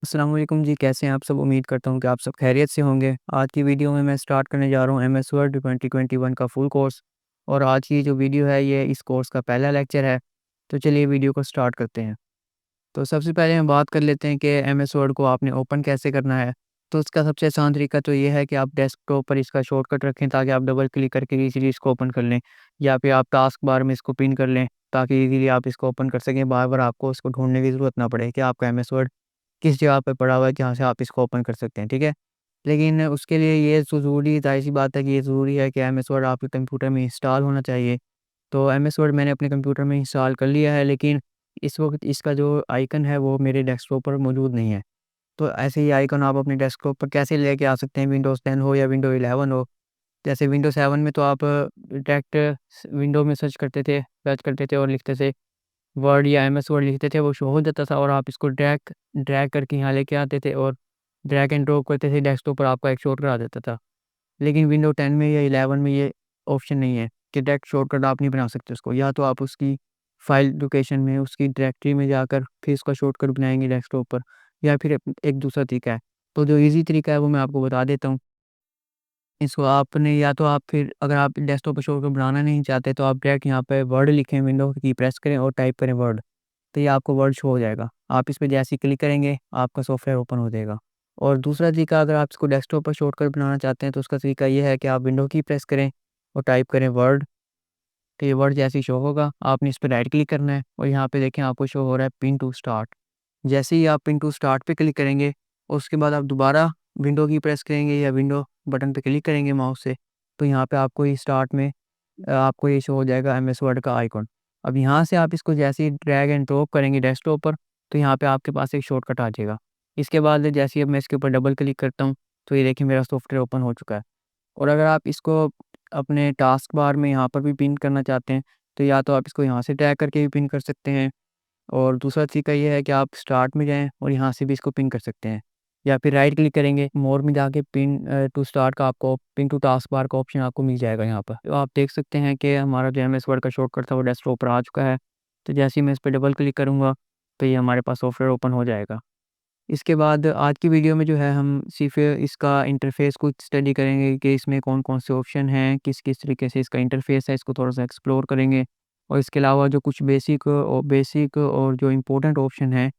अस्सलाम वालेकुम जी, कैसे हैं आप सब? उम्मीद करता हूँ कि आप सब खैरियत से होंगे। आज की वीडियो में मैं स्टार्ट करने जा रहा हूँ एमएस वर्ड 2021 का फुल कोर्स। और आज की जो वीडियो है ये इस कोर्स का पहला लेक्चर है। तो चलिए वीडियो को स्टार्ट करते हैं। तो सबसे पहले हम बात कर लेते हैं कि एमएस वर्ड को आपने ओपन कैसे करना है। तो इसका सबसे आसान तरीका तो ये है कि आप डेस्कटॉप पर इसका शॉर्टकट रखें ताकि आप डबल क्लिक करके इजीली इसको ओपन कर लें, या फिर आप टास्क बार में इसको पिन कर लें ताकि इजीली आप इसको ओपन कर सकें। बार बार आपको इसको ढूंढने की ज़रूरत ना पड़े कि आपका एमएस वर्ड किस जगह पे पड़ा हुआ है जहाँ से आप इसको ओपन कर सकते हैं, ठीक है? लेकिन उसके लिए ये तो ज़रूरी ज़ाहिर-सी बात है कि ये ज़रूरी है कि एमएस वर्ड आपके कंप्यूटर में इंस्टॉल होना चाहिए। तो एमएस वर्ड मैंने अपने कंप्यूटर में इंस्टॉल कर लिया है, लेकिन इस वक़्त इसका जो आइकन है वो मेरे डेस्कटॉप पर मौजूद नहीं है। तो ऐसे ही आइकन आप अपने डेस्कटॉप पर कैसे लेके आ सकते हैं, विंडोज़ 10 हो या विंडो 11 हो। जैसे विंडो 7 में तो आप डायरेक्ट विंडो में सर्च करते थे और लिखते थे वर्ड या एमएस वर्ड लिखते थे, वो शो हो जाता था और आप इसको ड्रैग ड्रैग करके यहाँ लेके आते थे और ड्रैग एंड ड्रॉप करते थे, डेस्कटॉप पर आपका एक शॉर्टकट आ जाता था। लेकिन विंडो 10 में या 11 में ये ऑप्शन नहीं है कि डायरेक्ट शॉर्टकट आप नहीं बना सकते उसको, या तो आप उसकी फाइल लोकेशन में उसकी डायरेक्टरी में जाकर फिर उसका शॉर्टकट बनाएँगे डेस्कटॉप पर, या फिर एक दूसरा तरीका है। तो जो ईज़ी तरीका है वो मैं आपको बता देता हूँ। इसको आपने या तो आप फिर अगर आप डेस्कटॉप पर शॉर्टकट बनाना नहीं चाहते तो आप डायरेक्ट यहाँ पे वर्ड लिखें, विंडो की प्रेस करें और टाइप करें वर्ड। तो ये आपको वर्ड शो हो जाएगा। आप इस पे जैसे ही क्लिक करेंगे, आपका सॉफ्टवेयर ओपन हो जाएगा। और दूसरा तरीका, अगर आप इसको डेस्कटॉप पर शॉर्टकट बनाना चाहते हैं, तो उसका तरीका ये है कि आप विंडो की प्रेस करें और टाइप करें वर्ड। तो ये वर्ड जैसे ही शो होगा, आपने इस पे राइट क्लिक करना है और यहाँ पे देखें आपको शो हो रहा है पिन टू स्टार्ट। जैसे ही आप पिन टू स्टार्ट पे क्लिक करेंगे, उसके बाद आप दोबारा विंडो की प्रेस करेंगे या विंडो बटन पे क्लिक करेंगे माउस से, तो यहाँ पे आपको ये स्टार्ट में आपको ये शो हो जाएगा एमएस वर्ड का आइकॉन। अब यहाँ से आप इसको जैसे ही ड्रैग एंड ड्रॉप करेंगे डेस्कटॉप पर, तो यहाँ पे आपके पास एक शॉर्टकट आ जाएगा। इसके बाद जैसे ही अब मैं इसके ऊपर डबल क्लिक करता हूँ, तो ये देखिए मेरा सॉफ्टवेयर ओपन हो चुका है। और अगर आप इसको अपने टास्क बार में यहाँ पर भी पिन करना चाहते हैं, तो या तो आप इसको यहाँ से ड्रैग करके भी पिन कर सकते हैं, और दूसरा तरीका ये है कि आप स्टार्ट में जाएँ और यहाँ से भी इसको पिन कर सकते हैं। या फिर राइट क्लिक करेंगे, मोर में जाके पिन टू स्टार्ट का आपको पिन टू टास्क बार का ऑप्शन आपको मिल जाएगा यहाँ पर। तो आप देख सकते हैं कि हमारा जो एमएस वर्ड का शॉर्टकट था वो डेस्कटॉप पर आ चुका है। तो जैसे ही मैं इस पे डबल क्लिक करूँगा, तो ये हमारे पास सॉफ्टवेयर ओपन हो जाएगा। इसके बाद आज की वीडियो में जो है हम सिर्फ़ इसका इंटरफ़ेस कुछ स्टडी करेंगे कि इसमें कौन-कौन से ऑप्शन हैं, किस-किस तरीके से इसका इंटरफ़ेस है, इसको थोड़ा-सा एक्सप्लोर करेंगे। और इसके अलावा जो कुछ बेसिक और जो इम्पोर्टेंट ऑप्शन हैं,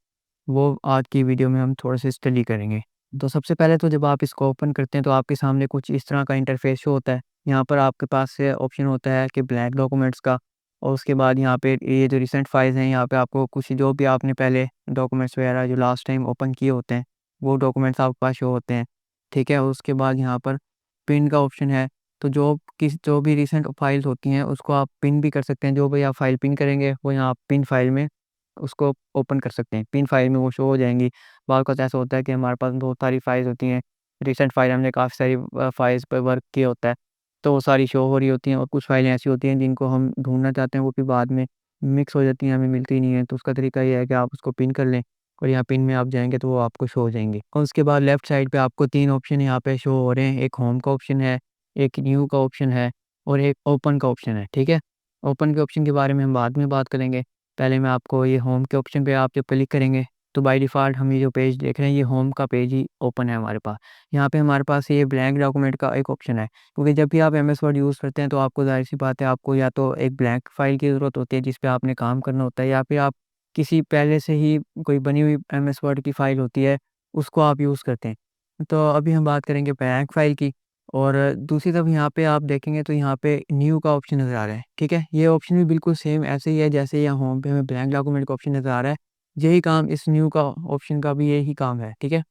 वो आज की वीडियो में हम थोड़ा-सा स्टडी करेंगे। तो सबसे पहले तो जब आप इसको ओपन करते हैं तो आपके सामने कुछ इस तरह का इंटरफ़ेस शो होता है। यहाँ पर आपके पास से ऑप्शन होता है कि ब्लैंक डॉक्यूमेंट्स का, और उसके बाद यहाँ पे ये जो रिसेंट फाइल्स हैं, यहाँ पे आपको कुछ जो भी आपने पहले डॉक्यूमेंट्स वगैरह जो लास्ट टाइम ओपन किए होते हैं, वो डॉक्यूमेंट्स आपके पास शो होते हैं, ठीक है? उसके बाद यहाँ पर पिन का ऑप्शन है। तो जो भी रिसेंट फाइल्स होती हैं उसको आप पिन भी कर सकते हैं। जो भी आप फाइल पिन करेंगे वो यहाँ पिन फाइल में उसको ओपन कर सकते हैं। पिन फाइल में वो शो हो जाएँगी। बाद वक़्त ऐसा होता है कि हमारे पास बहुत सारी फाइल्स होती हैं। रिसेंट फाइल हमने काफ़ी सारी फाइल्स पे वर्क किया होता है, तो वो सारी शो हो रही होती हैं, और कुछ फाइलें ऐसी होती हैं जिनको हम ढूँढना चाहते हैं, वो फिर बाद में मिक्स हो जाती हैं, हमें मिलती नहीं है। तो उसका तरीका ये है कि आप उसको पिन कर लें और यहाँ पिन में आप जाएँगे तो वो आपको शो हो जाएँगे। और उसके बाद लेफ्ट साइड पे आपको 3 ऑप्शन यहाँ पे शो हो रहे हैं। एक होम का ऑप्शन है, एक न्यू का ऑप्शन है और एक ओपन का ऑप्शन है, ठीक है? ओपन के ऑप्शन के बारे में हम बाद में बात करेंगे। पहले मैं आपको ये होम के ऑप्शन पे आप जब क्लिक करेंगे, तो बाय डिफ़ॉल्ट हम ये जो पेज देख रहे हैं, ये होम का पेज ही ओपन है हमारे पास। यहाँ पे हमारे पास ये ब्लैंक डॉक्यूमेंट का एक ऑप्शन है, क्योंकि जब भी आप एमएस वर्ड यूज़ करते हैं तो आपको ज़ाहिर-सी बात है, आपको या तो एक ब्लैंक फ़ाइल की ज़रूरत होती है जिस पे आपने काम करना होता है, या फिर आप किसी पहले से ही कोई बनी हुई एमएस वर्ड की फ़ाइल होती है, उसको आप यूज़ करते हैं। तो अभी हम बात करेंगे ब्लैंक फ़ाइल की। और दूसरी तरफ यहाँ पे आप देखेंगे तो यहाँ पे न्यू का ऑप्शन नज़र आ रहा है, ठीक है? ये ऑप्शन भी बिल्कुल सेम ऐसे ही है जैसे यहाँ होम पे हमें ब्लैंक डॉक्यूमेंट का ऑप्शन नज़र आ रहा है। यही काम इस न्यू का ऑप्शन का भी यही काम है, ठीक है?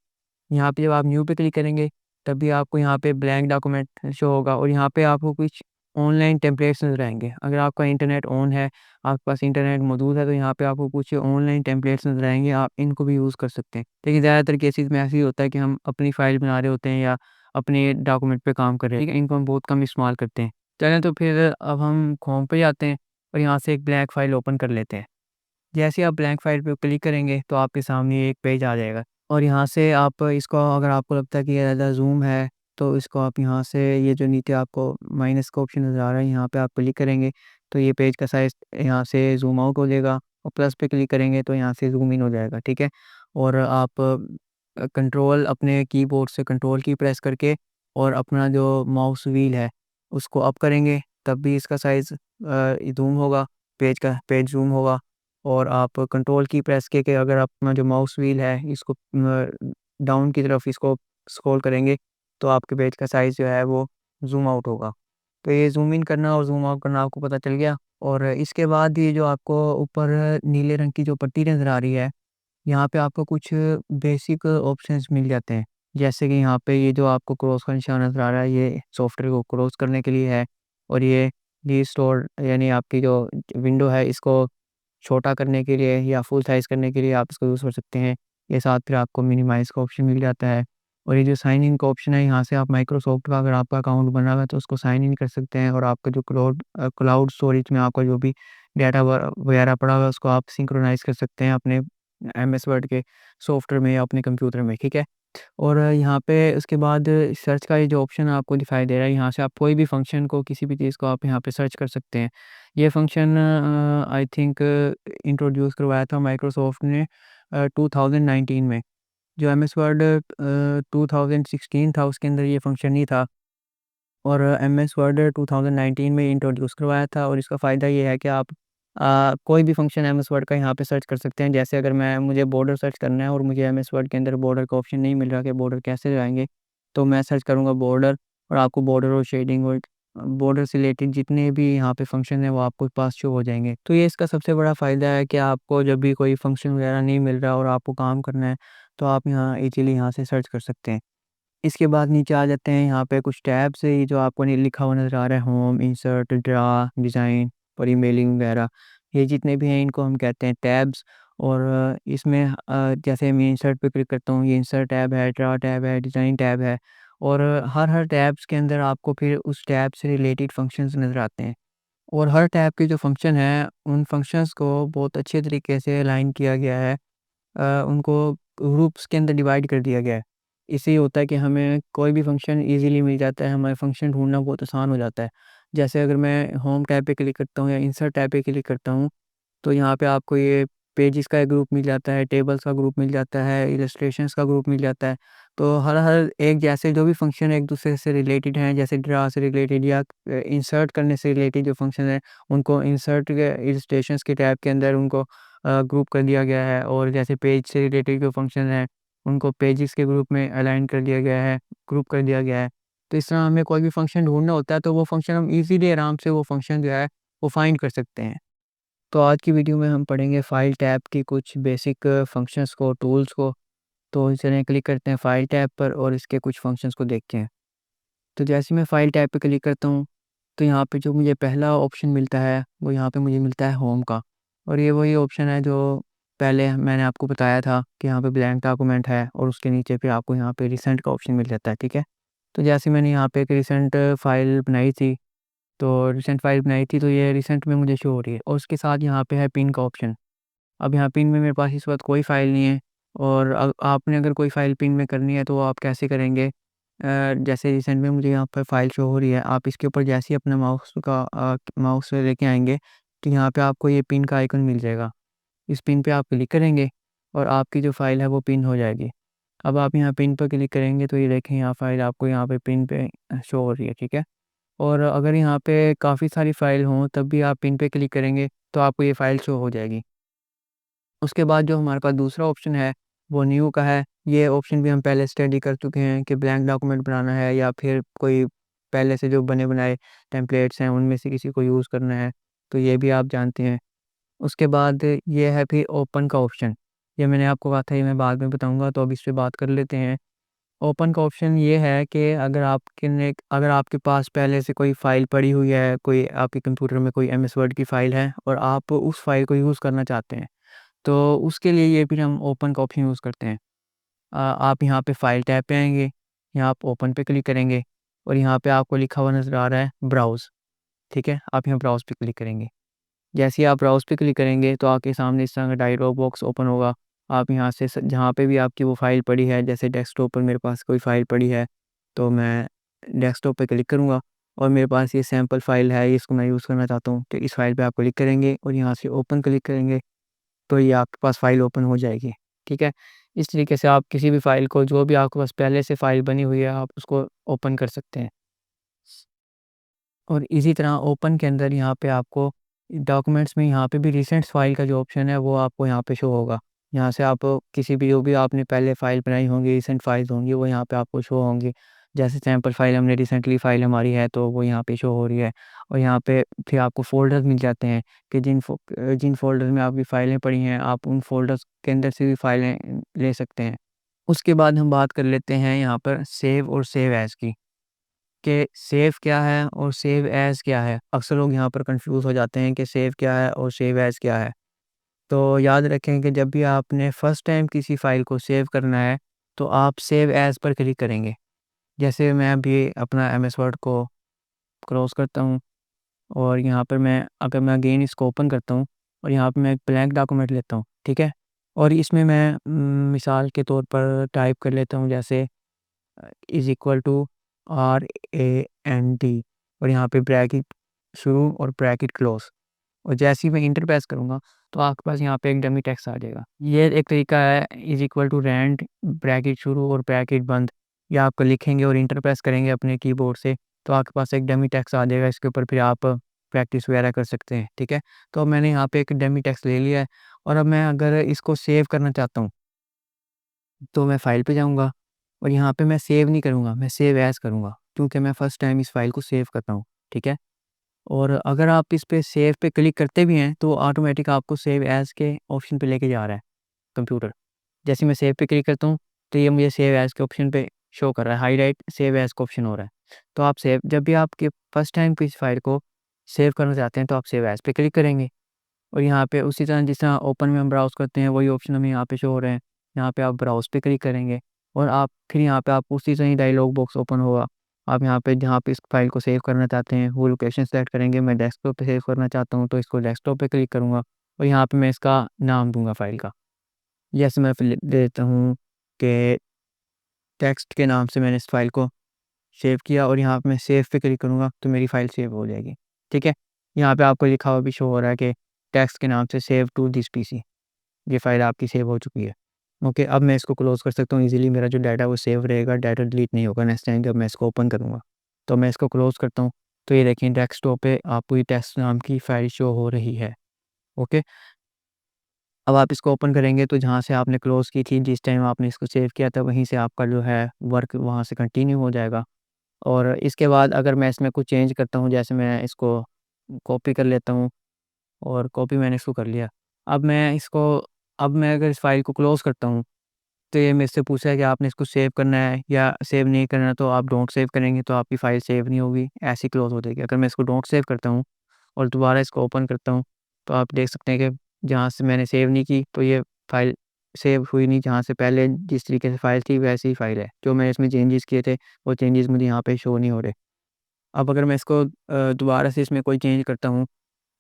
यहाँ पे जब आप न्यू पे क्लिक करेंगे, तब भी आपको यहाँ पे ब्लैंक डॉक्यूमेंट शो होगा और यहाँ पे आपको कुछ ऑनलाइन टेम्पलेट्स नज़र आएँगे। अगर आपका इंटरनेट ऑन है, आपके पास इंटरनेट मौजूद है, तो यहाँ पे आपको कुछ ऑनलाइन टेम्पलेट्स नज़र आएँगे, आप इनको भी यूज़ कर सकते हैं। लेकिन ज़्यादातर केसेज़ में ऐसे ही होता है कि हम अपनी फ़ाइल बना रहे होते हैं या अपने डॉक्यूमेंट पे काम कर रहे हैं, ठीक है? इनको हम बहुत कम इस्तेमाल करते हैं। चलें तो फिर अब हम होम पे जाते हैं और यहाँ से एक ब्लैंक फ़ाइल ओपन कर लेते हैं। जैसे ही आप ब्लैंक फ़ाइल पे क्लिक करेंगे तो आपके सामने एक पेज आ जाएगा, और यहाँ से आप इसको, अगर आपको लगता है कि ये ज़्यादा ज़ूम है, तो इसको आप यहाँ से ये जो नीचे आपको माइनस का ऑप्शन नज़र आ रहा है, यहाँ पे आप क्लिक करेंगे तो ये पेज का साइज़ यहाँ से ज़ूम आउट हो जाएगा, और प्लस पे क्लिक करेंगे तो यहाँ से ज़ूम इन हो जाएगा, ठीक है? और आप कंट्रोल अपने कीबोर्ड से कंट्रोल की प्रेस करके और अपना जो माउस व्हील है उसको अप करेंगे, तब भी इसका साइज़ ज़ूम होगा, पेज ज़ूम होगा। और आप कंट्रोल की प्रेस के अगर आप अपना जो माउस व्हील है इसको डाउन की तरफ इसको स्क्रॉल करेंगे, तो आपके पेज का साइज़ जो है वो ज़ूम आउट होगा। तो ये ज़ूम इन करना और ज़ूम आउट करना आपको पता चल गया। और इसके बाद ये जो आपको ऊपर नीले रंग की जो पट्टी नज़र आ रही है, यहाँ पे आपको कुछ बेसिक ऑप्शंस मिल जाते हैं। जैसे कि यहाँ पे ये जो आपको क्रॉस का निशान नज़र आ रहा है, ये सॉफ्टवेयर को क्रॉस करने के लिए है। और ये रीस्टोर यानी आपकी जो विंडो है इसको छोटा करने के लिए या फुल साइज़ करने के लिए आप इसको यूज़ कर सकते हैं। ये साथ फिर आपको मिनिमाइज़ का ऑप्शन मिल जाता है। और ये जो साइन इन का ऑप्शन है, यहाँ से आप माइक्रोसॉफ्ट का अगर आपका अकाउंट बना हुआ है तो उसको साइन इन कर सकते हैं, और आपका जो क्लाउड स्टोरेज में आपका जो भी डाटा वगैरह पड़ा हुआ है उसको आप सिंक्रोनाइज़ कर सकते हैं अपने एमएस वर्ड के सॉफ्टवेयर में या अपने कंप्यूटर में, ठीक है? और यहाँ पे उसके बाद सर्च का ये जो ऑप्शन आपको दिखाई दे रहा है, यहाँ से आप कोई भी फ़ंक्शन को, किसी भी चीज़ को आप यहाँ पे सर्च कर सकते हैं। ये फ़ंक्शन आई थिंक इंट्रोड्यूस करवाया था माइक्रोसॉफ्ट ने 2019 में। जो एमएस वर्ड 2016 था उसके अंदर ये फ़ंक्शन नहीं था, और एमएस वर्ड 2019 में इंट्रोड्यूस करवाया था। और इसका फ़ायदा ये है कि आप कोई भी फ़ंक्शन एमएस वर्ड का यहाँ पे सर्च कर सकते हैं। जैसे अगर मुझे बॉर्डर सर्च करना है और मुझे एमएस वर्ड के अंदर बॉर्डर का ऑप्शन नहीं मिल रहा कि बॉर्डर कैसे लगाएँगे, तो मैं सर्च करूँगा बॉर्डर, और आपको बॉर्डर और शेडिंग और बॉर्डर से रिलेटेड जितने भी यहाँ पे फ़ंक्शन हैं वो आपको पास शो हो जाएँगे। तो ये इसका सबसे बड़ा फ़ायदा है कि आपको जब भी कोई फ़ंक्शन वगैरह नहीं मिल रहा और आपको काम करना है, तो आप यहाँ ईज़िली यहाँ से सर्च कर सकते हैं। इसके बाद नीचे आ जाते हैं, यहाँ पे कुछ टैब्स है, ये जो आपको लिखा हुआ नज़र आ रहा है, होम, इंसर्ट, ड्रा, डिज़ाइन और ईमेलिंग वगैरह, ये जितने भी हैं इनको हम कहते हैं टैब्स। और इसमें जैसे मैं इंसर्ट पे क्लिक करता हूँ, ये इंसर्ट टैब है, ड्रा टैब है, डिज़ाइन टैब है। और हर टैब्स के अंदर आपको फिर उस टैब से रिलेटेड फंक्शंस नज़र आते हैं। और हर टैब के जो फंक्शन है, उन फंक्शंस को बहुत अच्छे तरीके से अलाइन किया गया है। उनको ग्रुप्स के अंदर डिवाइड कर दिया गया है। इससे ये होता है कि हमें कोई भी फ़ंक्शन ईज़िली मिल जाता है, हमें फ़ंक्शन ढूँढना बहुत आसान हो जाता है। जैसे अगर मैं होम टैब पे क्लिक करता हूँ या इंसर्ट टैब पे क्लिक करता हूँ, तो यहाँ पे आपको ये पेजेस का एक ग्रुप मिल जाता है, टेबल्स का ग्रुप मिल जाता है, इलस्ट्रेशंस का ग्रुप मिल जाता है। तो हर हर एक जैसे जो भी फ़ंक्शन एक दूसरे से रिलेटेड हैं, जैसे ड्रा से रिलेटेड या इंसर्ट करने से रिलेटेड जो फ़ंक्शन है, उनको इंसर्ट के इलस्ट्रेशंस के टैब के अंदर उनको ग्रुप कर दिया गया है। और जैसे पेज से रिलेटेड जो फ़ंक्शन हैं, उनको पेजेस के ग्रुप में अलाइन कर दिया गया है, ग्रुप कर दिया गया है। तो इस तरह हमें कोई भी फ़ंक्शन ढूँढना होता है, तो वो फ़ंक्शन हम ईज़िली आराम से वो फ़ंक्शन जो है, वो फाइंड कर सकते हैं। तो आज की वीडियो में हम पढ़ेंगे फ़ाइल टैब की कुछ बेसिक फंक्शंस को, टूल्स को। तो चलिए क्लिक करते हैं फ़ाइल टैब पर और इसके कुछ फंक्शंस को देखते हैं। तो जैसे मैं फ़ाइल टैब पे क्लिक करता हूँ, तो यहाँ पे जो मुझे पहला ऑप्शन मिलता है, वो यहाँ पे मुझे मिलता है होम का। और ये वही ऑप्शन है जो पहले मैंने आपको बताया था कि यहाँ पे ब्लैंक डॉक्यूमेंट है, और उसके नीचे फिर आपको यहाँ पे रिसेंट का ऑप्शन मिल जाता है, ठीक है? तो जैसे मैंने यहाँ पे एक रिसेंट फ़ाइल बनाई थी, तो ये रिसेंट में मुझे शो हो रही है, और उसके साथ यहाँ पे है पिन का ऑप्शन। अब यहाँ पिन में मेरे पास इस वक़्त कोई फ़ाइल नहीं है, और आपने अगर कोई फ़ाइल पिन में करनी है तो वो आप कैसे करेंगे? जैसे रिसेंट में मुझे यहाँ पर फ़ाइल शो हो रही है, आप इसके ऊपर जैसे ही अपना माउस लेके आएँगे, तो यहाँ पे आपको ये पिन का आइकन मिल जाएगा। इस पिन पे आप क्लिक करेंगे और आपकी जो फ़ाइल है वो पिन हो जाएगी। अब आप यहाँ पिन पर क्लिक करेंगे तो ये देखें, यहाँ फ़ाइल आपको यहाँ पे पिन पे शो हो रही है, ठीक है? और अगर यहाँ पे काफ़ी सारी फ़ाइल हों तब भी आप पिन पे क्लिक करेंगे तो आपको ये फ़ाइल शो हो जाएगी। उसके बाद जो हमारे पास दूसरा ऑप्शन है, वो न्यू का है। ये ऑप्शन भी हम पहले स्टडी कर चुके हैं कि ब्लैंक डॉक्यूमेंट बनाना है या फिर कोई पहले से जो बने बनाए टेम्पलेट्स हैं उनमें से किसी को यूज़ करना है, तो ये भी आप जानते हैं। उसके बाद ये है फिर ओपन का ऑप्शन। ये मैंने आपको कहा था, ये मैं बाद में बताऊँगा, तो अब इस पे बात कर लेते हैं। ओपन का ऑप्शन ये है कि अगर आपके पास पहले से कोई फ़ाइल पड़ी हुई है, कोई आपके कंप्यूटर में कोई एमएस वर्ड की फ़ाइल है और आप उस फ़ाइल को यूज़ करना चाहते हैं, तो उसके लिए ये फिर हम ओपन का ऑप्शन यूज़ करते हैं। आप यहाँ पे फ़ाइल टैब पे आएँगे, यहाँ आप ओपन पे क्लिक करेंगे और यहाँ पे आपको लिखा हुआ नज़र आ रहा है ब्राउज़, ठीक है? आप यहाँ ब्राउज़ पे क्लिक करेंगे। जैसे ही आप ब्राउज़ पे क्लिक करेंगे तो आपके सामने इस तरह का डायलॉग बॉक्स ओपन होगा। आप यहाँ से जहाँ पे भी आपकी वो फ़ाइल पड़ी है, जैसे डेस्कटॉप पर मेरे पास कोई फ़ाइल पड़ी है, तो मैं डेस्कटॉप पे क्लिक करूँगा और मेरे पास ये सैंपल फ़ाइल है, इसको मैं यूज़ करना चाहता हूँ। तो इस फ़ाइल पे आप क्लिक करेंगे और यहाँ से ओपन क्लिक करेंगे, तो ये आपके पास फ़ाइल ओपन हो जाएगी, ठीक है? इस तरीके से आप किसी भी फ़ाइल को, जो भी आपके पास पहले से फ़ाइल बनी हुई है, आप उसको ओपन कर सकते हैं। और इसी तरह ओपन के अंदर यहाँ पे आपको डॉक्यूमेंट्स में यहाँ पे भी रिसेंट फ़ाइल का जो ऑप्शन है वो आपको यहाँ पे शो होगा। यहाँ से आप किसी भी, जो भी आपने पहले फ़ाइल बनाई होंगी, रिसेंट फ़ाइल्स होंगी, वो यहाँ पे आपको शो होंगी। जैसे सैंपल फ़ाइल हमने रिसेंटली फ़ाइल हमारी है तो वो यहाँ पे शो हो रही है। और यहाँ पे फिर आपको फ़ोल्डर्स मिल जाते हैं कि जिन फ़ोल्डर्स में आपकी फ़ाइलें पड़ी हैं, आप उन फ़ोल्डर्स के अंदर से भी फ़ाइलें ले सकते हैं। उसके बाद हम बात कर लेते हैं यहाँ पर सेव और सेव एज़ की, कि सेव क्या है और सेव एज़ क्या है। अक्सर लोग यहाँ पर कन्फ्यूज़ हो जाते हैं कि सेव क्या है और सेव एज़ क्या है। तो याद रखें कि जब भी आपने फर्स्ट टाइम किसी फ़ाइल को सेव करना है, तो आप सेव एज़ पर क्लिक करेंगे। जैसे मैं अभी अपना एमएस वर्ड को क्लोज़ करता हूँ और यहाँ पर मैं अगेन इसको ओपन करता हूँ और यहाँ पे मैं एक ब्लैंक डॉक्यूमेंट लेता हूँ, ठीक है? और इसमें मैं मिसाल के तौर पर टाइप कर लेता हूँ, जैसे इज़ इक्वल टू RAND, और यहाँ पे ब्रैकेट शुरू और ब्रैकेट क्लोज़, और जैसे ही मैं इंटर प्रेस करूँगा तो आपके पास यहाँ पे एक डमी टेक्स्ट आ जाएगा। ये एक तरीका है, is equal to rand bracket शुरू और ब्रैकेट बंद, ये आप लिखेंगे और इंटर प्रेस करेंगे अपने कीबोर्ड से, तो आपके पास एक डमी टेक्स्ट आ जाएगा। इसके ऊपर फिर आप प्रैक्टिस वगैरह कर सकते हैं, ठीक है? तो अब मैंने यहाँ पे एक डमी टेक्स्ट ले लिया है और अब मैं अगर इसको सेव करना चाहता हूँ, तो मैं फ़ाइल पे जाऊँगा और यहाँ पे मैं सेव नहीं करूँगा, मैं सेव एज़ करूँगा, क्योंकि मैं फर्स्ट टाइम इस फ़ाइल को सेव कर रहा हूँ, ठीक है? और अगर आप इस पे सेव पे क्लिक करते भी हैं, तो ऑटोमेटिक आपको सेव एज़ के ऑप्शन पे लेके जा रहा है कंप्यूटर। जैसे मैं सेव पे क्लिक करता हूँ, तो ये मुझे सेव एज़ के ऑप्शन पे शो कर रहा है, हाइलाइट सेव एज़ का ऑप्शन हो रहा है। तो आप जब भी आपके फर्स्ट टाइम किसी फ़ाइल को सेव करना चाहते हैं, तो आप सेव एज़ पे क्लिक करेंगे और यहाँ पे उसी तरह जिस तरह ओपन में हम ब्राउज़ करते हैं, वही ऑप्शन हमें यहाँ पे शो हो रहे हैं। यहाँ पे आप ब्राउज़ पे क्लिक करेंगे और आप फिर यहाँ पे आपको उसी तरह ही डायलॉग बॉक्स ओपन होगा। आप यहाँ पे जहाँ पे इस फ़ाइल को सेव करना चाहते हैं, वो लोकेशन सेलेक्ट करेंगे। मैं डेस्कटॉप पे सेव करना चाहता हूँ, तो इसको डेस्कटॉप पे क्लिक करूँगा और यहाँ पे मैं इसका नाम दूँगा फ़ाइल का। जैसे मैं फिर दे देता हूँ कि टेक्स्ट के नाम से मैंने इस फ़ाइल को सेव किया और यहाँ पे मैं सेव पे क्लिक करूँगा, तो मेरी फ़ाइल सेव हो जाएगी, ठीक है? यहाँ पे आपको लिखा हुआ भी शो हो रहा है कि टेक्स्ट के नाम से सेव टू दिस पीसी, ये फ़ाइल आपकी सेव हो चुकी है। ओके, अब मैं इसको क्लोज़ कर सकता हूँ ईज़िली, मेरा जो डाटा है वो सेव रहेगा, डाटा डिलीट नहीं होगा नेक्स्ट टाइम जब मैं इसको ओपन करूँगा। तो मैं इसको क्लोज़ करता हूँ, तो ये देखिए डेस्कटॉप पे आपको ये टेक्स्ट नाम की फ़ाइल शो हो रही है। ओके, अब आप इसको ओपन करेंगे तो जहाँ से आपने क्लोज़ की थी, जिस टाइम आपने इसको सेव किया था, वहीं से आपका जो है वर्क वहाँ से कंटिन्यू हो जाएगा। और इसके बाद अगर मैं इसमें कुछ चेंज करता हूँ, जैसे मैं इसको कॉपी कर लेता हूँ और कॉपी मैंने इसको कर लिया। अब मैं इसको अब मैं अगर इस फ़ाइल को क्लोज़ करता हूँ, तो ये मेरे से पूछा है कि आपने इसको सेव करना है या सेव नहीं करना, तो आप डोंट सेव करेंगे तो आपकी फ़ाइल सेव नहीं होगी, ऐसे ही क्लोज़ हो जाएगी। अगर मैं इसको डोंट सेव करता हूँ और दोबारा इसको ओपन करता हूँ, तो आप देख सकते हैं कि जहाँ से मैंने सेव नहीं की, तो ये फ़ाइल सेव हुई नहीं, जहाँ से पहले जिस तरीके से फ़ाइल थी वैसी ही फ़ाइल है। जो मैंने इसमें चेंजेज़ किए थे, वो चेंजेज़ मुझे यहाँ पे शो नहीं हो रहे। अब अगर मैं इसको दोबारा से इसमें कोई चेंज करता हूँ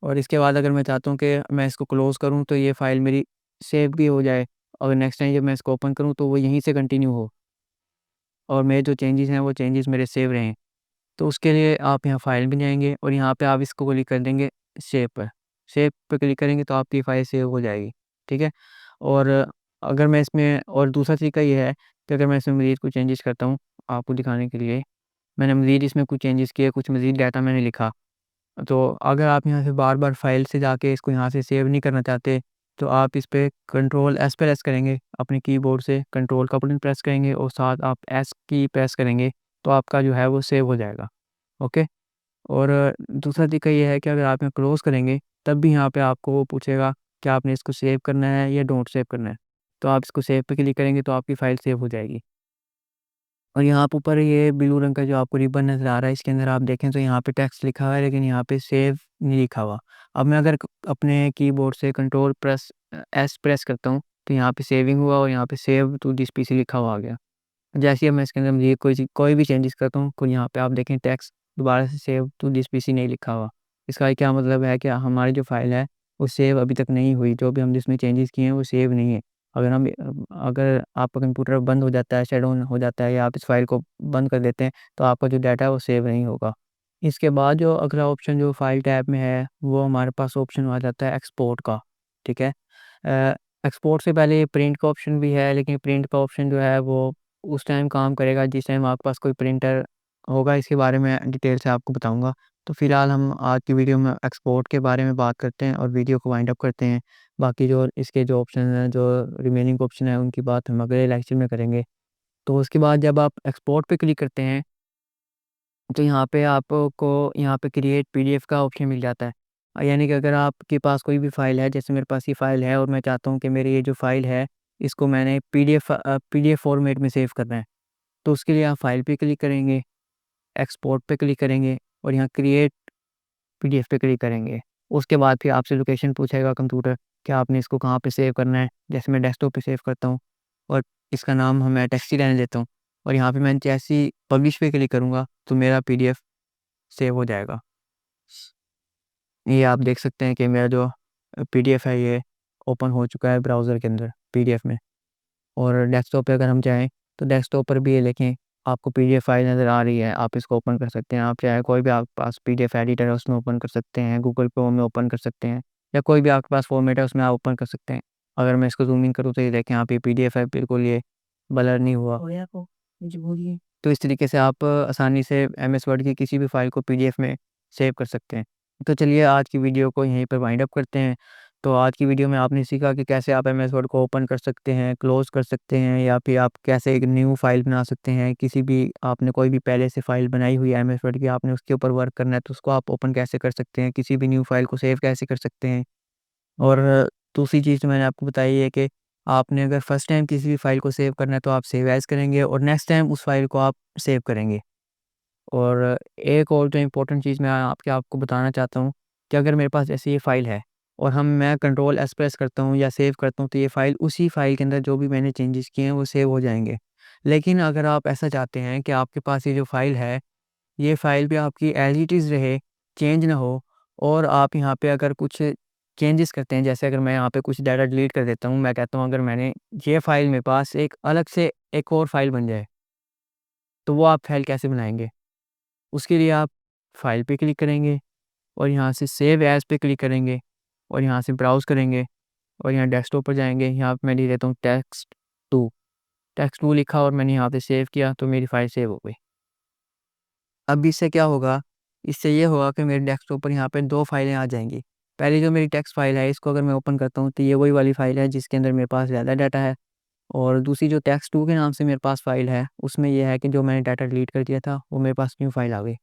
और इसके बाद अगर मैं चाहता हूँ कि मैं इसको क्लोज़ करूँ, तो ये फ़ाइल मेरी सेव भी हो जाए और नेक्स्ट टाइम जब मैं इसको ओपन करूँ तो वो यहीं से कंटिन्यू हो और मेरे जो चेंजेज़ हैं वो चेंजेज़ मेरे सेव रहें। तो उसके लिए आप यहाँ फ़ाइल में जाएँगे और यहाँ पे आप इसको क्लिक कर देंगे सेव पर। सेव पे क्लिक करेंगे तो आपकी फ़ाइल सेव हो जाएगी, ठीक है? और अगर मैं इसमें, और दूसरा तरीका ये है कि अगर मैं इसमें मज़ीद कुछ चेंजेज़ करता हूँ, आपको दिखाने के लिए, मैंने मज़ीद इसमें कुछ चेंजेज़ किए, कुछ मज़ीद डाटा मैंने लिखा। तो अगर आप यहाँ से बार-बार फ़ाइल से जाके इसको यहाँ से सेव नहीं करना चाहते, तो आप इस पे कंट्रोल एस प्रेस करेंगे, अपने कीबोर्ड से कंट्रोल का बटन प्रेस करेंगे और साथ आप एस की प्रेस करेंगे, तो आपका जो है वो सेव हो जाएगा। ओके? और दूसरा तरीका ये है कि अगर आप यहाँ क्लोज़ करेंगे, तब भी यहाँ पे आपको वो पूछेगा कि आपने इसको सेव करना है या डोंट सेव करना है। तो आप इसको सेव पे क्लिक करेंगे तो आपकी फ़ाइल सेव हो जाएगी। और यहाँ पे ऊपर ये ब्लू रंग का जो आपको रिबन नज़र आ रहा है, इसके अंदर आप देखें तो यहाँ पे टेक्स्ट लिखा हुआ है, लेकिन यहाँ पे सेव नहीं लिखा हुआ। अब मैं अगर अपने कीबोर्ड से कंट्रोल एस प्रेस करता हूँ, तो यहाँ पे सेविंग हुआ और यहाँ पे सेव टू दिस पीसी लिखा हुआ आ गया। जैसे ही अब मैं इसके अंदर ये कोई भी चेंजेस करता हूँ, तो यहाँ पे आप देखें टेक्स्ट दोबारा से सेव टू दिस पीसी नहीं लिखा हुआ। इसका क्या मतलब है कि हमारी जो फ़ाइल है वो सेव अभी तक नहीं हुई, जो भी हमने इसमें चेंजेस किए हैं वो सेव नहीं है। अगर आपका कंप्यूटर बंद हो जाता है, शट डाउन हो जाता है या आप इस फ़ाइल को बंद कर देते हैं, तो आपका जो डाटा है वो सेव नहीं होगा। इसके बाद जो अगला ऑप्शन जो फ़ाइल टैब में है, वो हमारे पास ऑप्शन आ जाता है एक्सपोर्ट का, ठीक है? एक्सपोर्ट से पहले प्रिंट का ऑप्शन भी है, लेकिन प्रिंट का ऑप्शन जो है वो उस टाइम काम करेगा जिस टाइम आपके पास कोई प्रिंटर होगा। इसके बारे में डिटेल से आपको बताऊंगा। तो फिलहाल हम आज की वीडियो में एक्सपोर्ट के बारे में बात करते हैं और वीडियो को वाइंड अप करते हैं। बाकी जो इसके जो ऑप्शन हैं, जो रिमेनिंग ऑप्शन है, उनकी बात हम अगले लेक्चर में करेंगे। तो उसके बाद जब आप एक्सपोर्ट पे क्लिक करते हैं तो यहाँ पे आपको यहाँ पे क्रिएट पीडीएफ का ऑप्शन मिल जाता है। यानी कि अगर आपके पास कोई भी फ़ाइल है, जैसे मेरे पास ये फ़ाइल है और मैं चाहता हूँ कि मेरी ये जो फ़ाइल है इसको मैंने पीडीएफ फॉर्मेट में सेव करना है। तो उसके लिए आप फ़ाइल पे क्लिक करेंगे, एक्सपोर्ट पे क्लिक करेंगे और यहाँ क्रिएट पीडीएफ पे क्लिक करेंगे। उसके बाद फिर आपसे लोकेशन पूछेगा कंप्यूटर कि आपने इसको कहाँ पे सेव करना है। जैसे मैं डेस्कटॉप पे सेव करता हूँ और इसका नाम मैं टेक्स्ट ही रहने देता हूँ और यहाँ पे मैं जैसे ही पब्लिश पे क्लिक करूँगा तो मेरा पीडीएफ सेव हो जाएगा। ये आप देख सकते हैं कि मेरा जो पीडीएफ है ये ओपन हो चुका है ब्राउज़र के अंदर पीडीएफ में। और डेस्कटॉप पे अगर हम जाएँ तो डेस्कटॉप पर भी ये देखें आपको पीडीएफ फाइल नज़र आ रही है, आप इसको ओपन कर सकते हैं। आप चाहे कोई भी आपके पास पीडीएफ एडिटर है उसमें ओपन कर सकते हैं, गूगल क्रोम में ओपन कर सकते हैं या कोई भी आपके पास फॉर्मेट है उसमें आप ओपन कर सकते हैं। अगर मैं इसको ज़ूम इन करूँ तो ये देखें यहाँ पे पीडीएफ है, बिल्कुल ये ब्लर नहीं हुआ। तो इस तरीके से आप आसानी से एमएस वर्ड की किसी भी फाइल को पीडीएफ में सेव कर सकते हैं। तो चलिए आज की वीडियो को यहीं पर वाइंड अप करते हैं। तो आज की वीडियो में आपने सीखा कि कैसे आप एमएस वर्ड को ओपन कर सकते हैं, क्लोज़ कर सकते हैं या फिर आप कैसे एक न्यू फाइल बना सकते हैं। किसी भी आपने कोई भी पहले से फाइल बनाई हुई है एमएस वर्ड की, आपने उसके ऊपर वर्क करना है तो उसको आप ओपन कैसे कर सकते हैं, किसी भी न्यू फाइल को सेव कैसे कर सकते हैं। और दूसरी चीज़ जो मैंने आपको बताई है कि आपने अगर फर्स्ट टाइम किसी भी फाइल को सेव करना है तो आप सेव एज़ करेंगे और नेक्स्ट टाइम उस फाइल को आप सेव करेंगे। और एक और जो इम्पोर्टेंट चीज़ मैं आपको बताना चाहता हूँ कि अगर मेरे पास ऐसी ये फ़ाइल है और मैं कंट्रोल एस प्रेस करता हूँ या सेव करता हूँ तो ये फ़ाइल उसी फ़ाइल के अंदर जो भी मैंने चेंजेस किए हैं वो सेव हो जाएँगे। लेकिन अगर आप ऐसा चाहते हैं कि आपके पास ये जो फ़ाइल है, ये फ़ाइल भी आपकी एज़ इट इज़ रहे, चेंज ना हो और आप यहाँ पे अगर कुछ चेंजेस करते हैं, जैसे अगर मैं यहाँ पे कुछ डाटा डिलीट कर देता हूँ, मैं कहता हूँ अगर मैंने ये फ़ाइल मेरे पास एक अलग से एक और फ़ाइल बन जाए, तो वो आप फ़ाइल कैसे बनाएँगे? उसके लिए आप फाइल पे क्लिक करेंगे और यहाँ से सेव एज़ पे क्लिक करेंगे और यहाँ से ब्राउज़ करेंगे और यहाँ डेस्कटॉप पर जाएँगे। यहाँ पे मैं लिख देता हूँ टेक्स्ट 2 लिखा और मैंने यहाँ पे सेव किया तो मेरी फ़ाइल सेव हो गई। अब इससे क्या होगा? इससे ये होगा कि मेरे डेस्कटॉप पर यहाँ पे 2 फाइलें आ जाएँगी। पहली जो मेरी टेक्स्ट फ़ाइल है इसको अगर मैं ओपन करता हूँ तो ये वही वाली फ़ाइल है जिसके अंदर मेरे पास ज़्यादा डाटा है। और दूसरी जो टेक्स्ट 2 के नाम से मेरे पास फ़ाइल है उसमें ये है कि जो मैंने डाटा डिलीट कर दिया था वो मेरे पास न्यू फ़ाइल आ गई।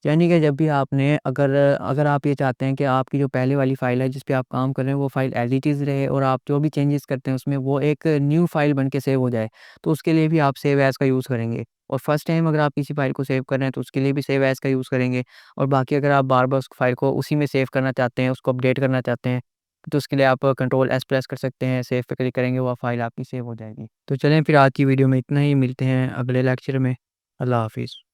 यानी कि जब भी आपने अगर अगर आप ये चाहते हैं कि आपकी जो पहले वाली फ़ाइल है जिस पे आप काम कर रहे हैं वो फ़ाइल एज़ इट इज़ रहे और आप जो भी चेंजेस करते हैं उसमें वो एक न्यू फ़ाइल बन के सेव हो जाए, तो उसके लिए भी आप सेव एज़ का यूज़ करेंगे। और फर्स्ट टाइम अगर आप किसी फ़ाइल को सेव कर रहे हैं तो उसके लिए भी सेव एज़ का यूज़ करेंगे। और बाकी अगर आप बार-बार उस फ़ाइल को उसी में सेव करना चाहते हैं, उसको अपडेट करना चाहते हैं, तो उसके लिए आप कंट्रोल एस प्रेस कर सकते हैं, सेव पे क्लिक करेंगे, वो फ़ाइल आपकी सेव हो जाएगी। तो चलें फिर आज की वीडियो में इतना ही, मिलते हैं अगले लेक्चर में। अल्लाह हाफ़िज़।